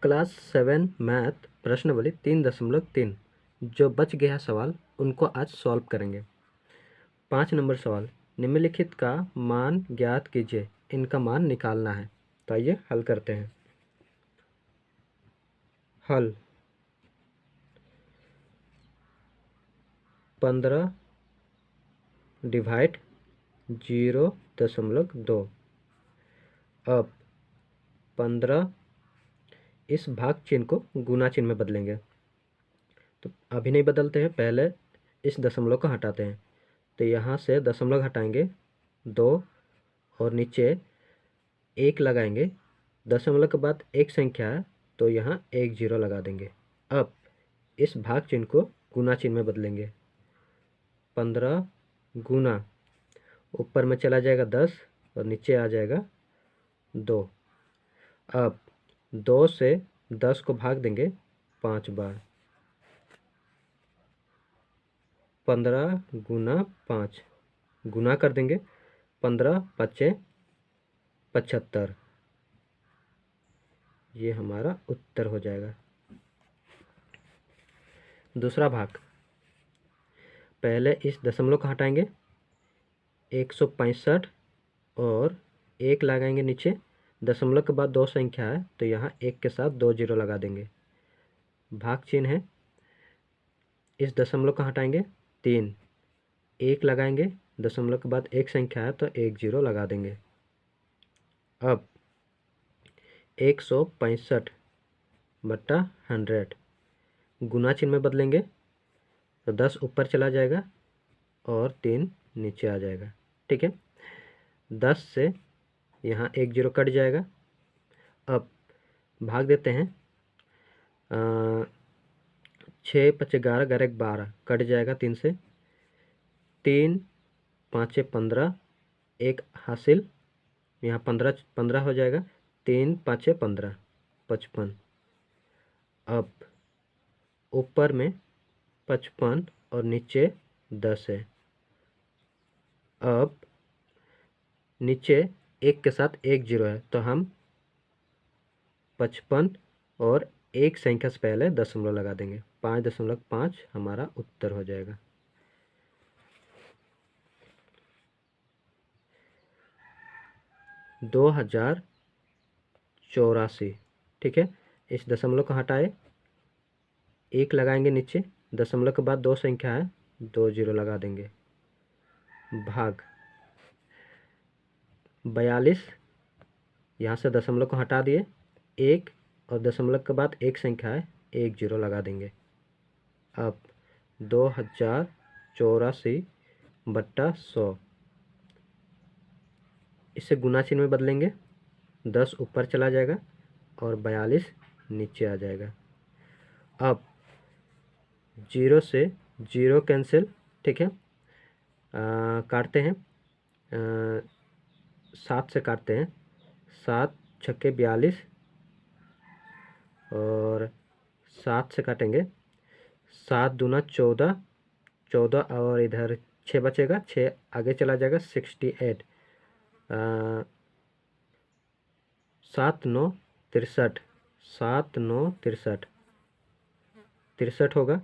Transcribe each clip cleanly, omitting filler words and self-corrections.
Class 7 math प्रश्नावली 3.3 जो बच गया सवाल उनको आज सॉल्व करेंगे। 5 नंबर सवाल, निम्नलिखित का मान ज्ञात कीजिए, इनका मान निकालना है। तो आइए हल करते हैं। हल 15 डिवाइड 0.2। अब 15 इस भाग चिन्ह को गुना चिन्ह में बदलेंगे। तो अभी नहीं बदलते हैं, पहले इस दशमलव को हटाते हैं। तो यहाँ से दशमलव हटाएंगे 2 और नीचे 1 लगाएंगे। दशमलव के बाद एक संख्या है तो यहाँ 1 0 लगा देंगे। अब इस भाग चिन्ह को गुना चिन्ह में बदलेंगे। 15 गुना, ऊपर में चला जाएगा 10 और नीचे आ जाएगा 2। अब 2 से 10 को भाग देंगे 5 बार। 15 गुना 5 गुना कर देंगे, 15 5 75। ये हमारा उत्तर हो जाएगा। दूसरा भाग, पहले इस दशमलव को हटाएंगे 165 और 1 लगाएंगे नीचे। दशमलव के बाद 2 संख्या है तो यहाँ 1 के साथ 2 0 लगा देंगे। भाग चिन्ह है, इस दशमलव को हटाएंगे 3, 1 लगाएंगे। दशमलव के बाद एक संख्या है तो 1 0 लगा देंगे। अब 165 बट्टा 100 गुना चिन्ह में बदलेंगे तो 10 ऊपर चला जाएगा और 3 नीचे आ जाएगा। ठीक है, 10 से यहाँ 1 0 कट जाएगा। अब भाग देते हैं 6 5 11 11 12 कट जाएगा 3 से। 3 5 15 1 हासिल, यहाँ 15 हो जाएगा। 3 5 15 55। अब ऊपर में 55 और नीचे 10 है। अब नीचे 1 के साथ 1 0 है तो हम 55 और एक संख्या से पहले दशमलव लगा देंगे। 5.5 हमारा उत्तर हो जाएगा। दो 2084। ठीक है, इस दशमलव को हटाए, 1 लगाएंगे नीचे। दशमलव के बाद 2 संख्या है, 2 0 लगा देंगे। भाग 42, यहाँ से दशमलव को हटा दिए, 1 और दशमलव के बाद एक संख्या है, 1 0 लगा देंगे। अब 2084 बट्टा 100, इसे गुना चिन्ह में बदलेंगे। 10 ऊपर चला जाएगा और 42 नीचे आ जाएगा। अब 0 से 0 कैंसिल। ठीक है, काटते हैं, 7 से काटते हैं। 7 छक्के 42 और 7 से काटेंगे। 7 दूना 14, 14 और इधर 6 बचेगा, 6 आगे चला जाएगा 68। 7 9 63, 7 9 63 63 होगा,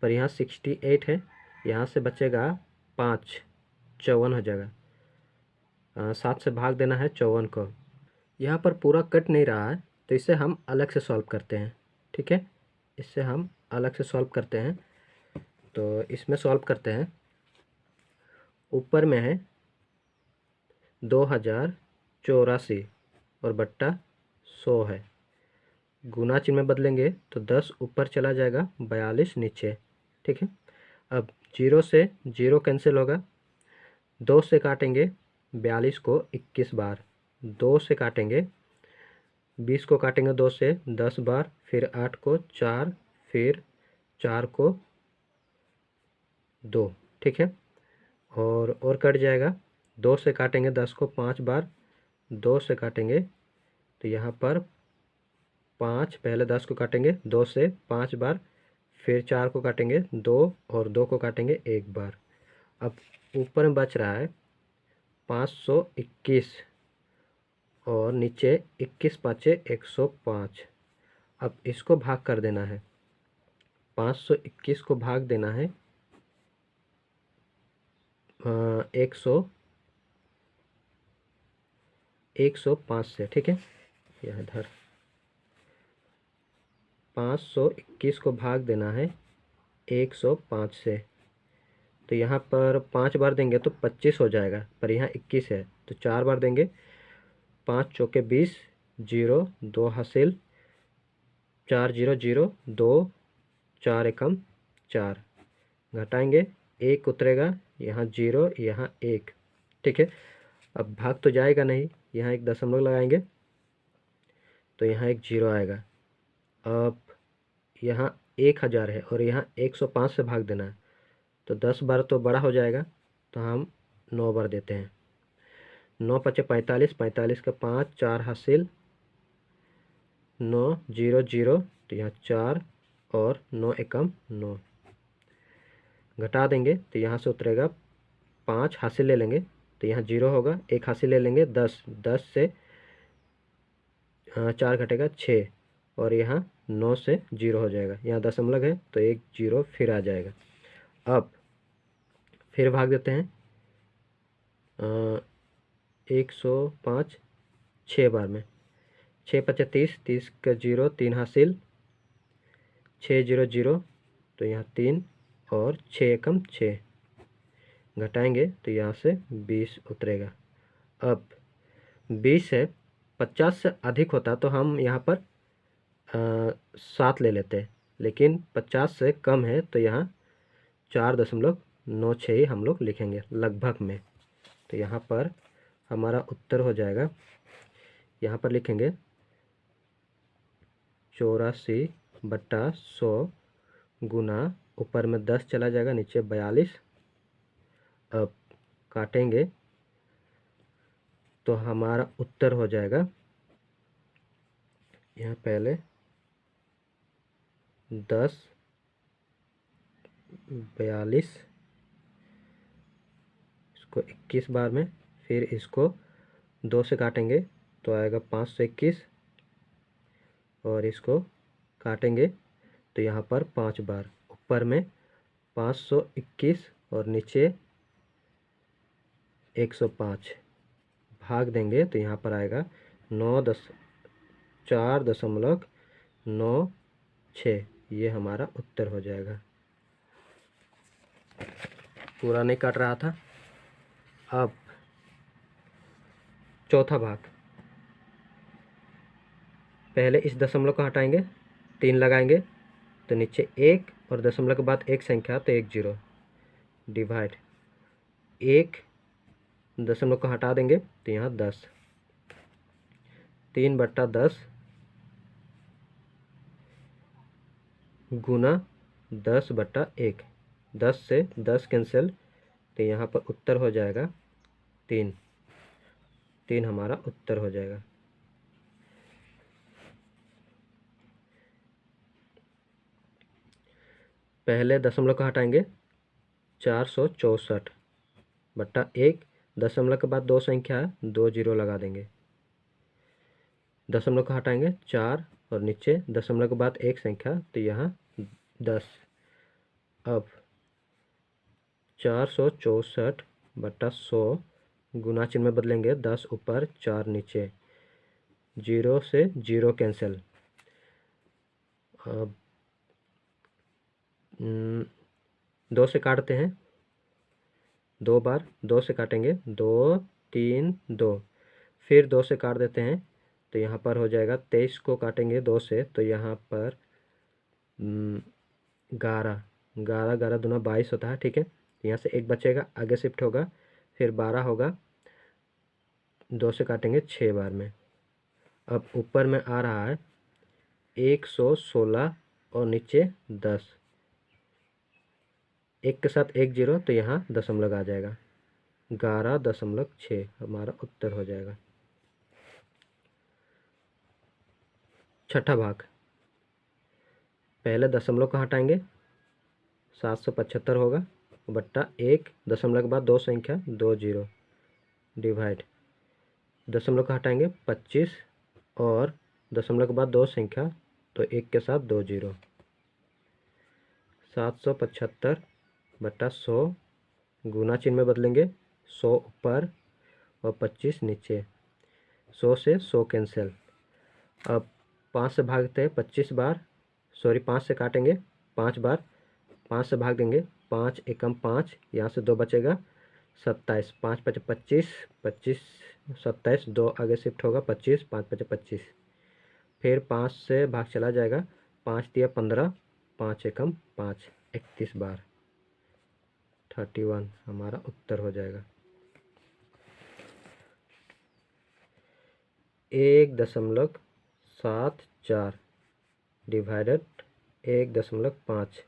पर यहाँ 68 है। यहाँ से बचेगा 5, 54 हो जाएगा। 7 से भाग देना है 54 को। यहाँ पर पूरा कट नहीं रहा है तो इसे हम अलग से सॉल्व करते हैं। ठीक है, इससे हम अलग से सॉल्व करते हैं। तो इसमें सॉल्व करते हैं, ऊपर में है 2084 और बट्टा 100 है। गुना चिन्ह में बदलेंगे तो 10 ऊपर चला जाएगा, 42 नीचे। ठीक है, अब 0 से 0 कैंसिल होगा। 2 से काटेंगे 42 को 21 बार। 2 से काटेंगे 20 को काटेंगे 2 से 10 बार, फिर 8 को 4, फिर 4 को 2। ठीक है, और कट जाएगा। 2 से काटेंगे 10 को 5 बार। 2 से काटेंगे तो यहाँ पर 5, पहले 10 को काटेंगे 2 से 5 बार, फिर 4 को काटेंगे 2 और 2 को काटेंगे 1 बार। अब ऊपर में बच रहा है 521 और नीचे 21 5 105। अब इसको भाग कर देना है, 521 को भाग देना है 105 से, ठीक है। यह इधर 521 को भाग देना है 105 से, तो यहाँ पर 5 बार देंगे तो 25 हो जाएगा, पर यहाँ 21 है तो 4 बार देंगे, 5 चौके 20, 0 2 हासिल, 4 0 0 2, 4 एकम 4, घटाएंगे 1 उतरेगा, यहाँ 0 यहाँ 1, ठीक है। अब भाग तो जाएगा नहीं, यहाँ एक दशमलव लगाएंगे तो यहाँ एक 0 आएगा। अब यहाँ 1000 है और यहाँ 105 से भाग देना है, तो 10 बार तो बड़ा हो जाएगा, तो हम 9 बार देते हैं। 9 पचे 45, 45 का 5, 4 हासिल, 9 0 0, तो यहाँ 4 और 9 एकम 9, घटा देंगे तो यहाँ से उतरेगा 5 हासिल ले लेंगे तो यहाँ 0 होगा, 1 हासिल ले लेंगे 10, 10 से 4 घटेगा 6, और यहाँ 9 से 0 हो जाएगा, यहाँ दशमलव है तो एक 0 फिर आ जाएगा। अब फिर भाग देते हैं 105 6 बार में, 6 पचे 30, 30 का 0 3 हासिल, 6 0 0, तो यहाँ 3 और 6 एकम 6, घटाएंगे तो यहाँ से 20 उतरेगा। अब 20 है, 50 से अधिक होता तो हम यहाँ पर 7 ले लेते, लेकिन 50 से कम है तो यहाँ 4.96 ही हम लोग लिखेंगे लगभग में, तो यहाँ पर हमारा उत्तर हो जाएगा, यहाँ पर लिखेंगे 84/100 गुना, ऊपर में 10 चला जाएगा, नीचे 42। अब काटेंगे तो हमारा उत्तर हो जाएगा, यहाँ पहले 10 42, इसको 21 बार में, फिर इसको 2 से काटेंगे तो आएगा 521, और इसको काटेंगे तो यहाँ पर 5 बार, ऊपर में 521 और नीचे 105, भाग देंगे तो यहाँ पर आएगा 4.96, ये हमारा उत्तर हो जाएगा। पूरा नहीं काट रहा था। अब चौथा भाग, पहले इस दशमलव को हटाएंगे, 3 लगाएंगे तो नीचे 1 और दशमलव के बाद एक संख्या तो 1 0, डिवाइड 1 दशमलव को हटा देंगे तो यहाँ 10, 3/10 गुना 10/1, 10 से 10 कैंसिल, तो यहाँ पर उत्तर हो जाएगा 3, 3 हमारा उत्तर हो जाएगा। पहले दशमलव को हटाएंगे, 464/1, दशमलव के बाद दो संख्या है, 2 0 लगा देंगे, दशमलव को हटाएंगे 4 और नीचे दशमलव के बाद एक संख्या तो यहाँ 10। अब 464/100 गुना चिन्ह में बदलेंगे, 10 ऊपर 4 नीचे, 0 से 0 कैंसिल, अब 2 से काटते हैं, 2 बार 2 से काटेंगे, 2 3 2, फिर 2 से काट देते हैं तो यहाँ पर हो जाएगा 23 को काटेंगे 2 से तो यहाँ पर 11, 11 दूना 22 होता है, ठीक है। यहाँ से एक बचेगा, आगे शिफ्ट होगा, फिर 12 होगा, 2 से काटेंगे 6 बार में। अब ऊपर में आ रहा है 116 और नीचे 10, 1 के साथ 1 0, तो यहाँ दशमलव आ जाएगा, 11.6 हमारा उत्तर हो जाएगा। छठा भाग, पहले दशमलव को हटाएंगे, 775 होगा, बट्टा 1 दशमलव के बाद दो संख्या 2 0, डिवाइड दशमलव को हटाएंगे 25 और दशमलव के बाद दो संख्या तो 1 के साथ 2 जीरो। 775 बटा 100 गुना चिन्ह में बदलेंगे, 100 ऊपर और 25 नीचे। 100 से 100 कैंसिल। अब 5 से भागते हैं 25 बार, सॉरी 5 से काटेंगे 5 बार, 5 से भाग देंगे, 5 एकम 5, यहाँ से 2 बचेगा, 27, 5 पचे 25, 25 27, 2 आगे शिफ्ट होगा 25, 5 पचे 25। फिर 5 से भाग चला जाएगा, 5 दिया 15, 5 एकम 5, 31 बार। 31 हमारा उत्तर हो जाएगा। 1.74 डिवाइडेड 1.5।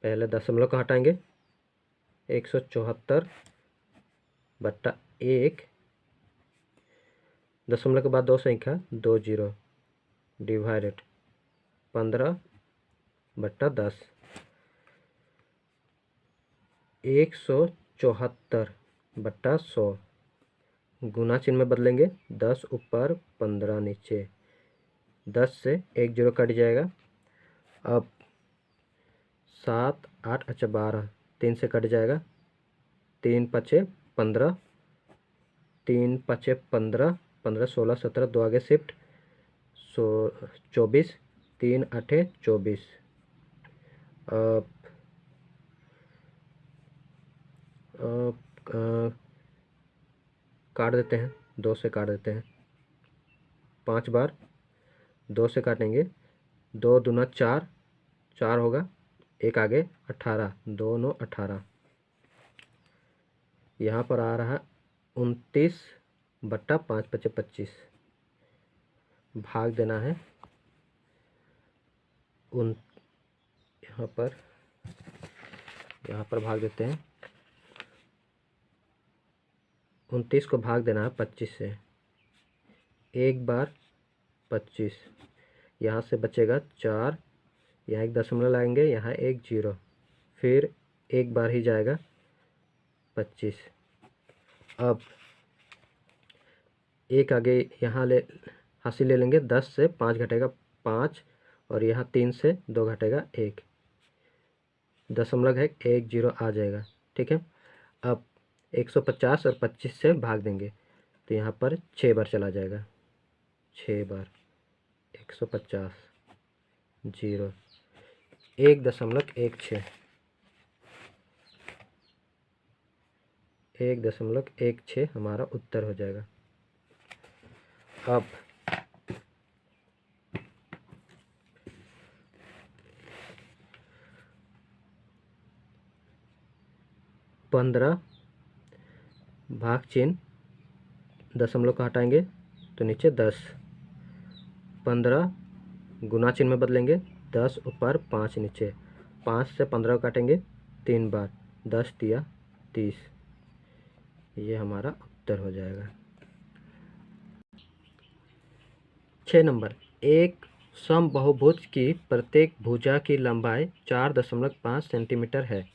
पहले दशमलव को हटाएंगे, 174 बट्टा 1, दशमलव के बाद 2 संख्या 2 जीरो डिवाइडेड 15 बट्टा 10। 174 बट्टा 100 गुना चिन्ह में बदलेंगे, 10 ऊपर 15 नीचे। 10 से 1 जीरो कट जाएगा। अब 7 8 अच्छा 12, 3 से कट जाएगा, 3 पचे 15, 3 पचे 15, 15 16 17, 2 आगे शिफ्ट, 24, 3 8 24। अब काट देते हैं, 2 से काट देते हैं 5 बार, 2 से काटेंगे, 2 दूना 4, 4 होगा, 1 आगे 18, 2 9 18। यहाँ पर आ रहा है 29 बट्टा 5 पचे 25। भाग देना है यहाँ पर भाग देते हैं, 29 को भाग देना है 25 से। एक बार 25, यहाँ से बचेगा 4, यहाँ एक दशमलव लगाएंगे, यहाँ एक जीरो, फिर एक बार ही जाएगा 25। अब एक आगे यहाँ हासिल ले लेंगे, 10 से 5 घटेगा 5, और यहाँ 3 से 2 घटेगा 1, दशमलव है 1 जीरो आ जाएगा। ठीक है। अब 150 और 25 से भाग देंगे, तो यहाँ पर 6 बार चला जाएगा, 6 बार 150 जीरो 1.16, 1.16 हमारा उत्तर हो जाएगा। अब पंद्रह भाग चिन्ह दशमलव को हटाएंगे तो नीचे 10, 15 गुना चिन्ह में बदलेंगे, 10 ऊपर 5 नीचे, 5 से 15 काटेंगे 3 बार, 10 दिया 30, ये हमारा उत्तर हो जाएगा। 6 नंबर, एक समबाहुभुज की प्रत्येक भुजा की लंबाई 4.5 सेंटीमीटर है।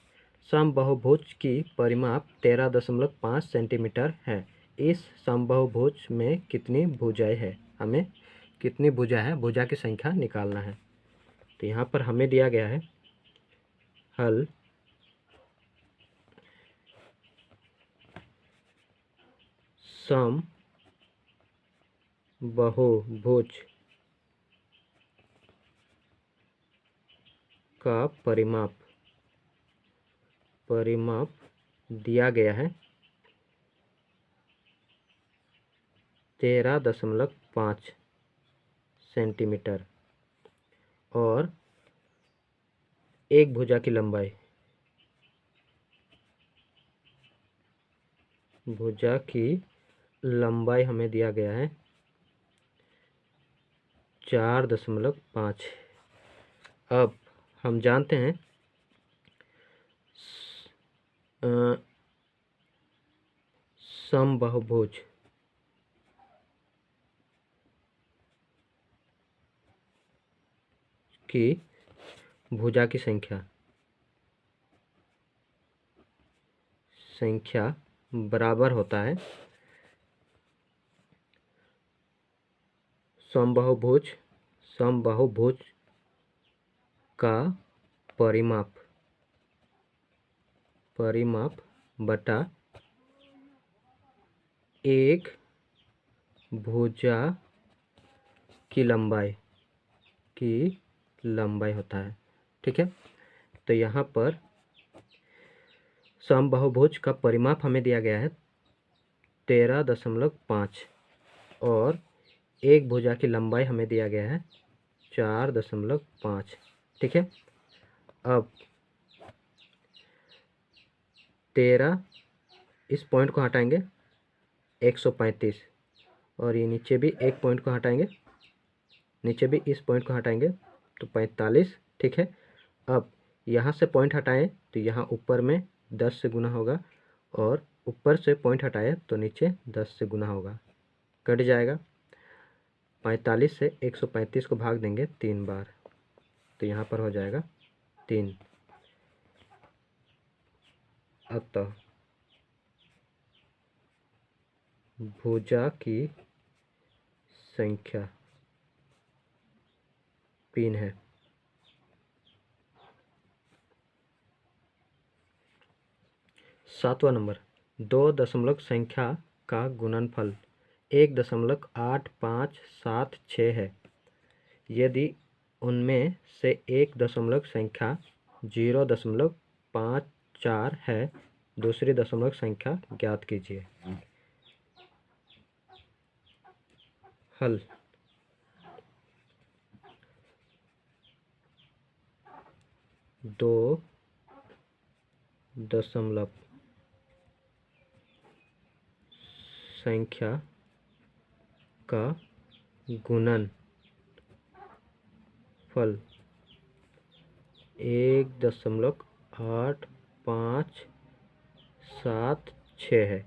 समबाहुभुज की परिमाप 13.5 सेंटीमीटर है। इस समबाहुभुज में कितनी भुजाएं हैं? हमें कितनी भुजा है, भुजा की संख्या निकालना है। तो यहाँ पर हमें दिया गया है हल समबाहुभुज का परिमाप दिया गया है 13.5 सेंटीमीटर, और एक भुजा की लंबाई, हमें दिया गया है 4.5। अब हम जानते हैं समबाहुभुज की भुजा की संख्या बराबर होता है समबाहुभुज समबाहुभुज का परिमाप बटा एक भुजा की लंबाई होता है। ठीक है, तो यहाँ पर समबाहुभुज का परिमाप हमें दिया गया है 13.5 और एक भुजा की लंबाई हमें दिया गया है 4.5। ठीक है, अब 13 इस पॉइंट को हटाएंगे 135 और ये नीचे भी एक पॉइंट को हटाएंगे, नीचे भी इस पॉइंट को हटाएंगे तो 45। ठीक है, अब यहाँ से पॉइंट हटाएं तो यहाँ ऊपर में 10 से गुना होगा और ऊपर से पॉइंट हटाए तो नीचे 10 से गुना होगा, कट जाएगा। 45 से 135 को भाग देंगे 3 बार तो यहाँ पर हो जाएगा 3। अतः भुजा की संख्या 3 है। 7वां नंबर, दो दशमलव संख्या का गुणनफल 1.8576 है। यदि उनमें से एक दशमलव संख्या 0.54 है, दूसरी दशमलव संख्या ज्ञात कीजिए। हल, दो दशमलव संख्या का गुणनफल 1.8576 है।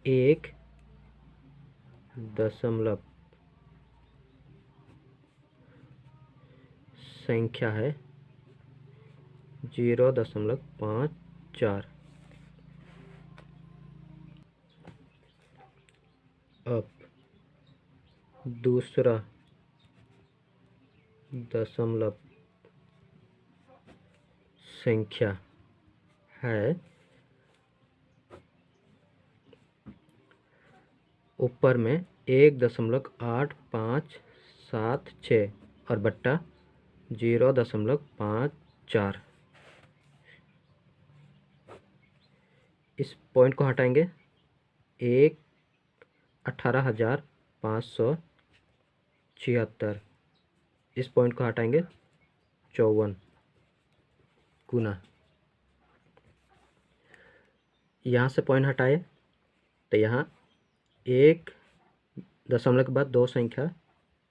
एक दशमलव संख्या है 0.54। अब दूसरा दशमलव संख्या है ऊपर में 1.8576 और बट्टा 0.54। इस पॉइंट को हटाएंगे 18,576। इस पॉइंट को हटाएंगे 54 गुना। यहाँ से पॉइंट हटाए तो यहाँ एक दशमलव के बाद दो संख्या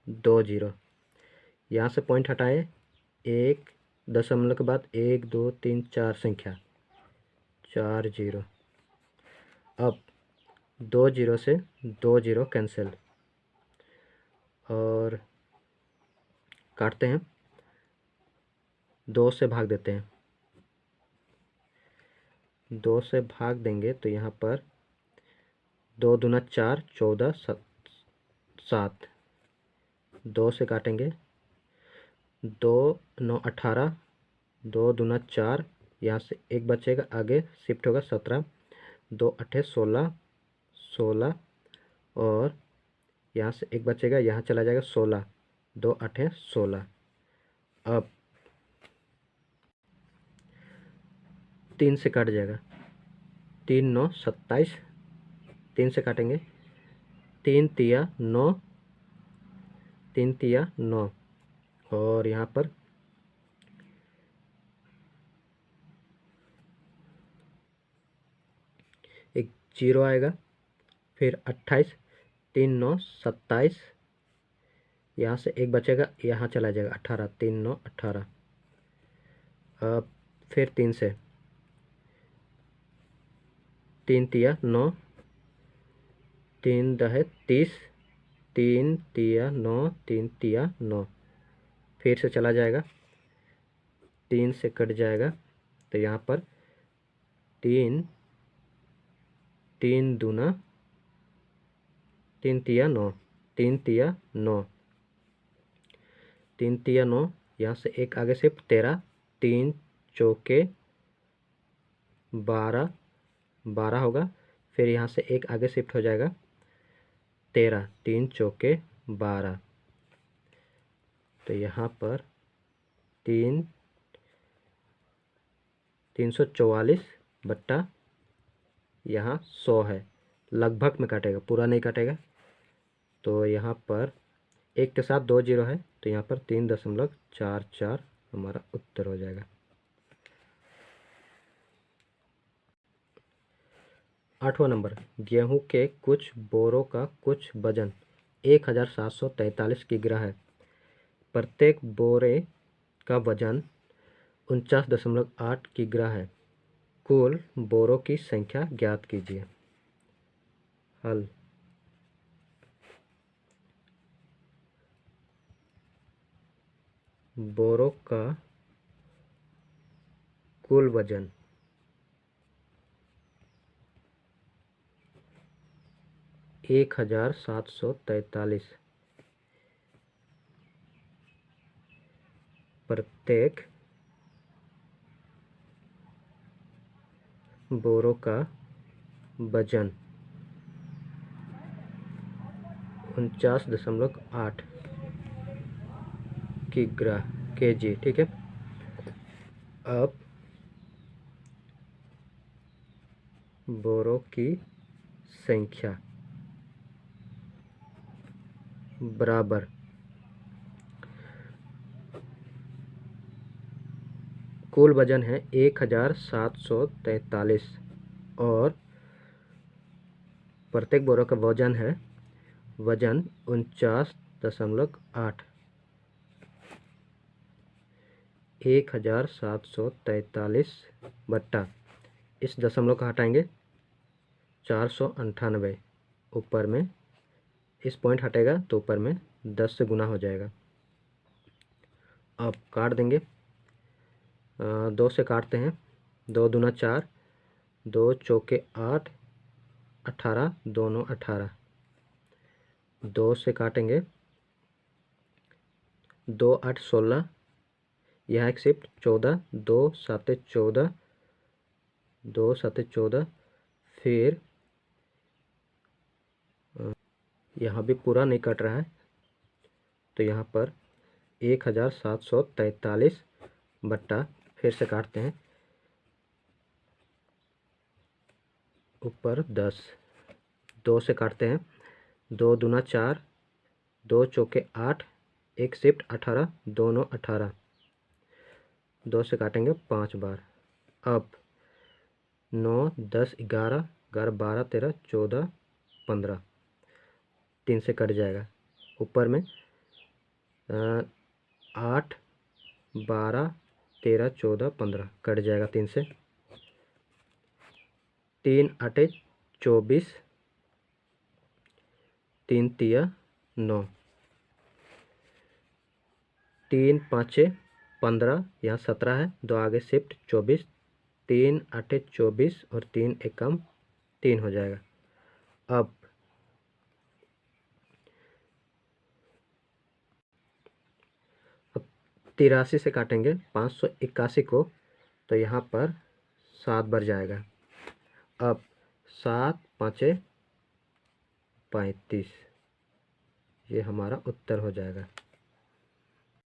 2 0। यहाँ से पॉइंट हटाए एक दशमलव के बाद 1 2 3 4 संख्या 4 0। अब 2 0 से 2 0 कैंसिल और काटते हैं, 2 से भाग देते हैं। 2 से भाग देंगे तो यहाँ पर 2 दूना 4 14 7। 2 से काटेंगे 2 9 18। 2 दूना 4, यहाँ से एक बचेगा आगे शिफ्ट होगा 17। 2 8 16 16 और यहाँ से एक बचेगा, यहाँ चला जाएगा 16। 2 8 16। अब 3 से काट जाएगा, 3 9 27। 3 से काटेंगे 3 तिया 9, 3 तिया 9 और यहाँ पर एक 0 आएगा, फिर 28। 3 9 27, यहाँ से एक बचेगा, यहाँ चला जाएगा 18। 3 9 18। अब फिर 3 से 3 तिया 9, 3 दहे 30। 3 तिया 9, 3 तिया 9। फिर से चला जाएगा, 3 से कट जाएगा तो यहाँ पर 3 3 दूना 3 तिया 9। 3 तिया 9, 3 तिया 9, यहाँ से एक आगे शिफ्ट 13, 3 चौके 12, 12 होगा। फिर यहाँ से एक आगे शिफ्ट हो जाएगा 13, 3 चौके 12। तो यहाँ पर 344 बट्टा यहाँ 100 है, लगभग में काटेगा, पूरा नहीं काटेगा। तो यहाँ पर एक के साथ 2 जीरो है, तो यहाँ पर 3.44 हमारा उत्तर हो जाएगा। 8वां नंबर, गेहूं के कुछ बोरों का कुछ वजन 1743 किग्रा है। प्रत्येक बोरे का वजन 49.8 किग्रा है। कुल बोरों की संख्या ज्ञात कीजिए। हल, बोरों का कुल वजन 1743, प्रत्येक बोरों का वजन 49.8 किग्रा केजी। ठीक है, अब बोरों की संख्या बराबर कुल वजन है 1743 और प्रत्येक बोरों का वजन है 49.8। 1743 बट्टा इस दशमलव का हटाएंगे 498, ऊपर में इस पॉइंट हटेगा तो ऊपर में 10 से गुना हो जाएगा। अब काट देंगे, 2 से काटते हैं, 2 दूना 4, 2 चौके 8, 18, दोनों 18, 2 से काटेंगे, 2 8 16, यह एक शिफ्ट 14, 2 7 14, 2 7 14, फिर यहाँ भी पूरा नहीं कट रहा है, तो यहाँ पर 1743 बट्टा फिर से काटते हैं, ऊपर 10, 2 से काटते हैं, 2 दूना 4, 2 चौके 8, एक शिफ्ट 18, दोनों 18, 2 से काटेंगे 5 बार। अब 9 10 11 11 12 13 14 15, 3 से कट जाएगा, ऊपर में 8 12 13 14 15 कट जाएगा 3 से, 3 8 24, 3 तिया 9, 3 5 15, यहाँ 17 है, 2 आगे शिफ्ट 24, 3 8 24 और 3 एकम 3 हो जाएगा। अब 83 से काटेंगे 581 को, तो यहाँ पर 7 बढ़ जाएगा। अब 7 5 35, ये हमारा उत्तर हो जाएगा।